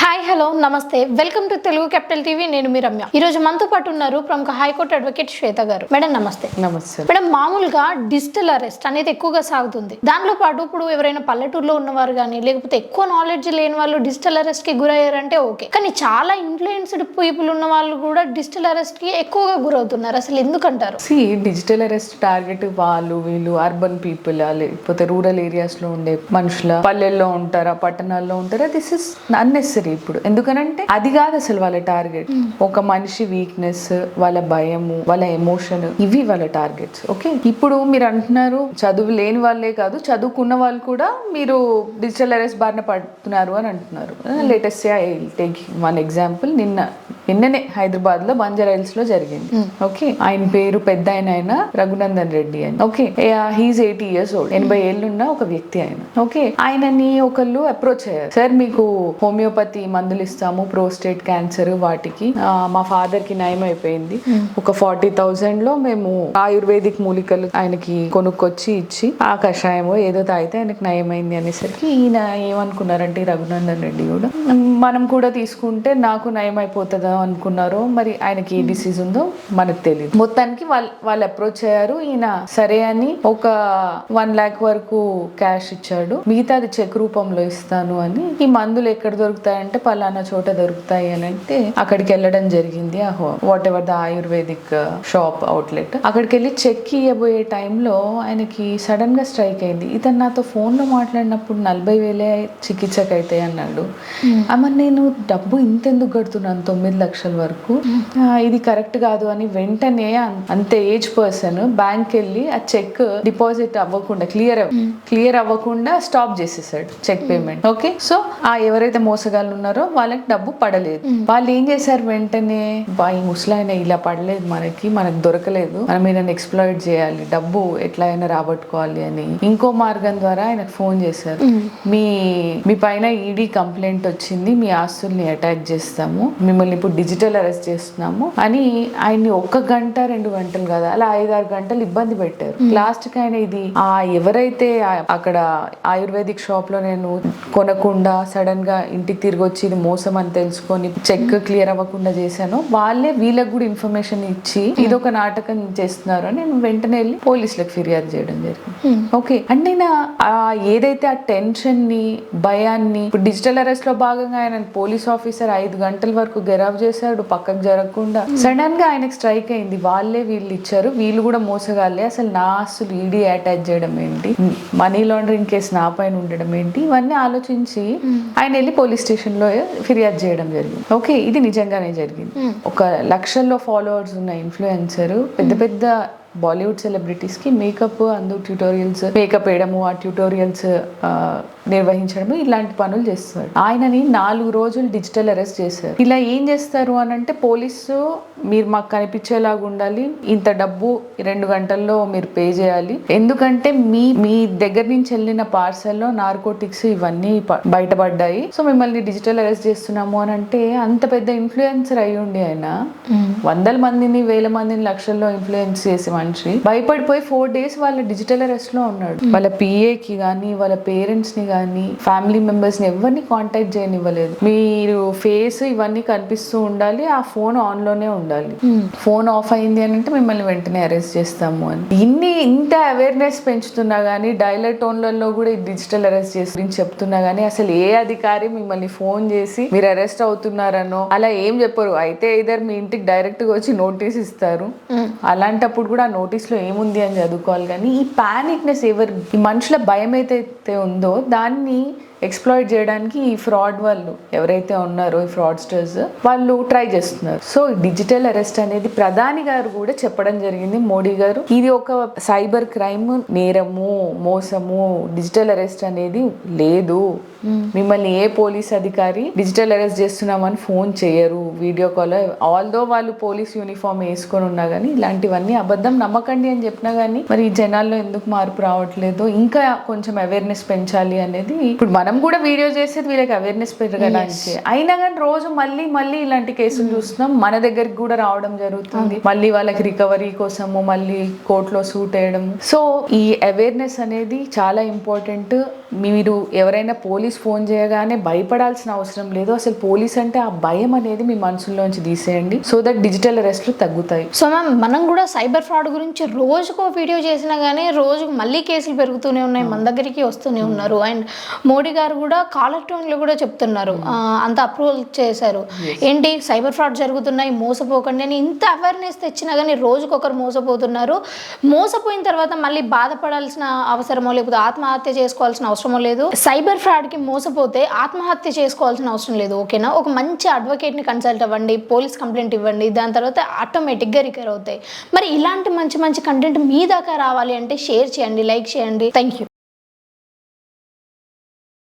Hi hello నమస్తే welcome to Telugu capital TV. నేను మీ రమ్య. ఈ రోజు మనతో పాటు ఉన్నారు ప్రముఖ హైకోర్టు అడ్వకేట్ శ్వేత గారు. మేడం నమస్తే. నమస్తే మేడం, మామూలుగా డిజిటల్ అరెస్ట్ అనేది ఎక్కువగా సాగుతుంది. దాంట్లో పాటు ఇప్పుడు ఎవరైనా పల్లెటూరులో ఉన్నవారు కానీ లేకపోతే ఎక్కువ నాలెడ్జ్ లేని వాళ్ళు డిజిటల్ అరెస్ట్ కి గురయ్యారంటే ఓకే, కానీ చాలా ఇన్ఫ్లుయెన్స్డ్ పీపుల్ ఉన్న వాళ్ళు కూడా డిజిటల్ అరెస్ట్ కి ఎక్కువగా గురవుతున్నారు. అసలు ఎందుకంటారు? డిజిటల్ అరెస్ట్ టార్గెట్ వాళ్ళు వీళ్ళు అర్బన్ పీపుల్ లేకపోతే రూరల్ ఏరియాస్ లో ఉండే మనుషుల, పల్లెల్లో ఉంటారా పట్టణాల్లో ఉంటారా, దిస్ ఇస్ అన్నెసరీ. ఇప్పుడు ఎందుకనంటే అది కాదు అసలు వాళ్ళ టార్గెట్. ఒక మనిషి వీక్నెస్, వాళ్ళ భయము, వాళ్ళ ఎమోషన్, ఇవి వాళ్ళ టార్గెట్స్. ఓకే, ఇప్పుడు మీరు అంటున్నారు చదువు లేని వాళ్ళే కాదు చదువుకున్న వాళ్ళు కూడా మీరు డిజిటల్ అరెస్ట్ బారిన పడుతున్నారు అని అంటున్నారు. Latest I take one example. నిన్ననే హైదరాబాద్ లో బంజారాహిల్స్ లో జరిగింది. ఓకే, ఆయన పేరు పెద్ద ఆయన రఘునందన్ రెడ్డి అని. Okay, he's 80 years old. 80 ఏళ్ళున్న ఒక వ్యక్తి ఆయన. ఓకే, ఆయనని ఒకళ్ళు అప్రోచ్ అయ్యారు. సార్ మీకు హోమియోపతి మందులు ఇస్తాము ప్రోస్టేట్ క్యాన్సర్ వాటికి, మా ఫాదర్ కి నయం అయిపోయింది, ఒక 40,000 లో మేము ఆయుర్వేదిక్ మూలికలు ఆయనకి కొనుక్కొచ్చి ఇచ్చి ఆ కషాయమో ఏదో తాగితే ఆయనకి నయమైంది అనేసరికి ఈయన ఏమనుకున్నారంటే రఘునందన్ రెడ్డి కూడా మనం కూడా తీసుకుంటే నాకు నయం అయిపోతుందా అనుకున్నారో, మరి ఆయనకి ఏ డిసీజ్ ఉందో మనకు తెలియదు. మొత్తానికి వాళ్ళు అప్రోచ్ అయ్యారు. ఈయన సరే అని ఒక 1 lakh వరకు క్యాష్ ఇచ్చాడు, మిగతా అది చెక్ రూపంలో ఇస్తాను అని. ఈ మందులు ఎక్కడ దొరుకుతాయంటే పలానా చోట దొరుకుతాయి అని అంటే అక్కడికి వెళ్ళడం జరిగింది. What ever the ayurvedic shop outlet. అక్కడికి వెళ్ళి చెక్ ఇవ్వబోయే టైంలో ఆయనకి సడన్ గా స్ట్రైక్ అయింది. ఇతను నాతో ఫోన్ లో మాట్లాడినప్పుడు 40,000 చికిత్సకు అయితే అన్నాడు. అమ్మ నేను డబ్బు ఇంతెందుకు కడుతున్నాను 9 లక్షల వరకు, ఇది కరెక్ట్ కాదు అని వెంటనే అంతే ఏజ్ పర్సన్ బ్యాంక్ వెళ్ళి ఆ చెక్ డిపాజిట్ అవ్వకుండా క్లియర్ అవ్వకుండా స్టాప్ చేసేసాడు చెక్ పేమెంట్. ఓకే, సో ఎవరైతే మోసగాళ్ళు ఉన్నారో వాళ్ళకి డబ్బు పడలేదు. వాళ్ళు ఏం చేశారు, వెంటనే ఈ ముసలాయన ఇలా పడలేదు, మనకు దొరకలేదు, మనం ఈయన ఎక్స్ప్లాయిట్ చేయాలి, డబ్బు ఎట్లా అయినా రాబట్టుకోవాలి అని ఇంకో మార్గం ద్వారా ఆయనకు ఫోన్ చేశారు. మీ పైన ఈడీ కంప్లైంట్ వచ్చింది, మీ ఆస్తుల్ని అటాక్ చేస్తాము, మిమ్మల్ని ఇప్పుడు డిజిటల్ అరెస్ట్ చేస్తున్నాము అని ఆయన్ని 1 గంట 2 గంటలు కదా అలా 5-6 గంటలు ఇబ్బంది పెట్టారు. లాస్ట్ కి ఆయన ఇది ఎవరైతే అక్కడ ఆయుర్వేదిక్ షాప్ లో నేను కొనకుండా సడన్ గా ఇంటికి తిరిగి వచ్చి ఇది మోసం అని తెలుసుకొని చెక్ క్లియర్ అవ్వకుండా చేశాను, వాళ్ళే వీళ్ళకి కూడా ఇన్ఫర్మేషన్ ఇచ్చి ఇదొక నాటకం చేస్తున్నారు అని నేను వెంటనే వెళ్ళి పోలీసులకు ఫిర్యాదు చేయడం జరిగింది. ఓకే, అంటే ఏదైతే ఆ టెన్షన్ ని భయాన్ని ఇప్పుడు డిజిటల్ అరెస్ట్ లో భాగంగా ఆయన పోలీస్ ఆఫీసర్ 5 గంటల వరకు గెరావ్ చేశాడు పక్కకు జరగకుండా. సడన్ గా ఆయనకు స్ట్రైక్ అయింది, వాళ్ళే వీళ్ళు ఇచ్చారు, వీళ్ళు కూడా మోసగాళ్ళే, అసలు నా ఆస్తులు ఈడీ అటాచ్ చేయడం ఏంటి, మనీ లాండరింగ్ కేసు నా పైన ఉండడం ఏంటి, ఇవన్నీ ఆలోచించి ఆయన వెళ్ళి పోలీస్ స్టేషన్ లో ఫిర్యాదు చేయడం జరిగింది. ఓకే, ఇది నిజంగానే జరిగింది. 1 లక్షల్లో ఫాలోవర్స్ ఉన్న ఇన్ఫ్లుయెన్సర్ పెద్ద బాలీవుడ్ సెలబ్రిటీస్ కి మేకప్ మేకప్ వేయడము, ఆ ట్యూటోరియల్స్ నిర్వహించడము, ఇలాంటి పనులు చేస్తారు. ఆయనని 4 రోజులు డిజిటల్ అరెస్ట్ చేశారు. ఇలా ఏం చేస్తారు అని అంటే పోలీసు మీరు మాకు కనిపించేలాగా ఉండాలి, ఇంత డబ్బు 2 గంటల్లో మీరు పే చేయాలి, ఎందుకంటే మీ దగ్గర నుంచి వెళ్ళిన పార్సల్లో నార్కోటిక్స్ ఇవన్నీ బయటపడ్డాయి, సో మిమ్మల్ని డిజిటల్ అరెస్ట్ చేస్తున్నాము అని అంటే అంత పెద్ద ఇన్ఫ్లుయెన్సర్ అయి ఉండి ఆయన 100 మందిని 1000 మందిని లక్షల్లో ఇన్ఫ్లుయెన్స్ చేసే మనిషి భయపడిపోయి 4 days వాళ్ళ డిజిటల్ అరెస్ట్ లో ఉన్నాడు. వాళ్ళ పిఏకి గానీ వాళ్ళ పేరెంట్స్ ని గానీ ఫ్యామిలీ మెంబర్స్ ని ఎవరిని కాంటాక్ట్ చేయనివ్వలేదు. మీరు ఫేస్ ఇవన్నీ కనిపిస్తూ ఉండాలి, ఆ ఫోన్ ఆన్ లోనే ఉండాలి, ఫోన్ ఆఫ్ అయింది అని అంటే మిమ్మల్ని వెంటనే అరెస్ట్ చేస్తాము అని. ఇంత అవేర్నెస్ పెంచుతున్నా గానీ డైలర్ టోన్లలో కూడా డిజిటల్ అరెస్ట్ చేసి చెప్తున్నా గానీ అసలు ఏ అధికారి మిమ్మల్ని ఫోన్ చేసి మీరు అరెస్ట్ అవుతున్నారనో అలా ఏం చెప్పరు. అయితే ఇద్దరు మీ ఇంటికి డైరెక్ట్ గా వచ్చి నోటీస్ ఇస్తారు, అలాంటప్పుడు కూడా ఆ నోటీస్ లో ఏముంది అని చదువుకోవాలి. కానీ ఈ పానిక్నెస్ ఈ మనుషుల భయం అయితే ఉందో దాన్ని ఎక్స్ప్లాయిట్ చేయడానికి ఈ ఫ్రాడ్ వాళ్ళు ఎవరైతే ఉన్నారో ఈ ఫ్రాడ్స్టర్స్ వాళ్ళు ట్రై చేస్తున్నారు. సో డిజిటల్ అరెస్ట్ అనేది ప్రధాని గారు కూడా చెప్పడం జరిగింది, మోడీ గారు, ఇది ఒక సైబర్ క్రైమ్ నేరము, మోసము, డిజిటల్ అరెస్ట్ అనేది లేదు, మిమ్మల్ని ఏ పోలీస్ అధికారి డిజిటల్ అరెస్ట్ చేస్తున్నామని ఫోన్ చేయరు, వీడియో కాల్, ఆల్దో వాళ్ళు పోలీస్ యూనిఫామ్ వేసుకొని ఉన్నా కానీ ఇలాంటివన్నీ అబద్ధం, నమ్మకండి అని చెప్పినా కానీ మరి జనాల్లో ఎందుకు మార్పు రావట్లేదు, ఇంకా కొంచెం అవేర్నెస్ పెంచాలి అనేది. ఇప్పుడు మనం కూడా వీడియో చేసేది వీళ్ళకి అవేర్నెస్ పెరగడానికి, అయినా కానీ రోజు మళ్ళీ ఇలాంటి కేసులు చూస్తున్నాం, మన దగ్గరికి కూడా రావడం జరుగుతుంది, మళ్ళీ వాళ్ళకి రికవరీ కోసము మళ్ళీ కోర్టులో సూట్ వేయడం. సో ఈ అవేర్నెస్ అనేది చాలా ఇంపార్టెంట్. మీరు ఎవరైనా పోలీస్ ఫోన్ చేయగానే భయపడాల్సిన అవసరం లేదు. అసలు పోలీస్ అంటే ఆ భయం అనేది మీ మనసులోంచి తీసేయండి, సో దట్ డిజిటల్ అరెస్ట్లు తగ్గుతాయి. సో మ్యామ్, మనం కూడా సైబర్ ఫ్రాడ్ గురించి రోజుకో వీడియో చేసినా కానీ రోజుకు మళ్ళీ కేసులు పెరుగుతూనే ఉన్నాయి, మన దగ్గరికి వస్తూనే ఉన్నారు. అండ్ మోడీ గారు కూడా కాలర్ టోన్లో కూడా చెప్తున్నారు, అంత అప్రూవల్ చేశారు. ఏంటి సైబర్ ఫ్రాడ్ జరుగుతున్నాయి, మోసపోకండి అని ఇంత అవేర్నెస్ తెచ్చినా కానీ రోజుకొకరు మోసపోతున్నారు. మోసపోయిన తర్వాత మళ్ళీ బాధపడాల్సిన అవసరమో లేకపోతే ఆత్మహత్య చేసుకోవాల్సిన అవసరమో లేదు. సైబర్ ఫ్రాడ్కి మోసపోతే ఆత్మహత్య చేసుకోవాల్సిన అవసరం లేదు. ఓకేనా, ఒక మంచి అడ్వకేట్ని కన్సల్ట్ అవ్వండి, పోలీస్ కంప్లైంట్ ఇవ్వండి, దాని తర్వాత ఆటోమేటిక్గా రికవర్ అవుతాయి. మరి ఇలాంటి మంచి మంచి కంటెంట్ మీ దాకా రావాలి అంటే షేర్ చేయండి, లైక్ చేయండి. Thank you.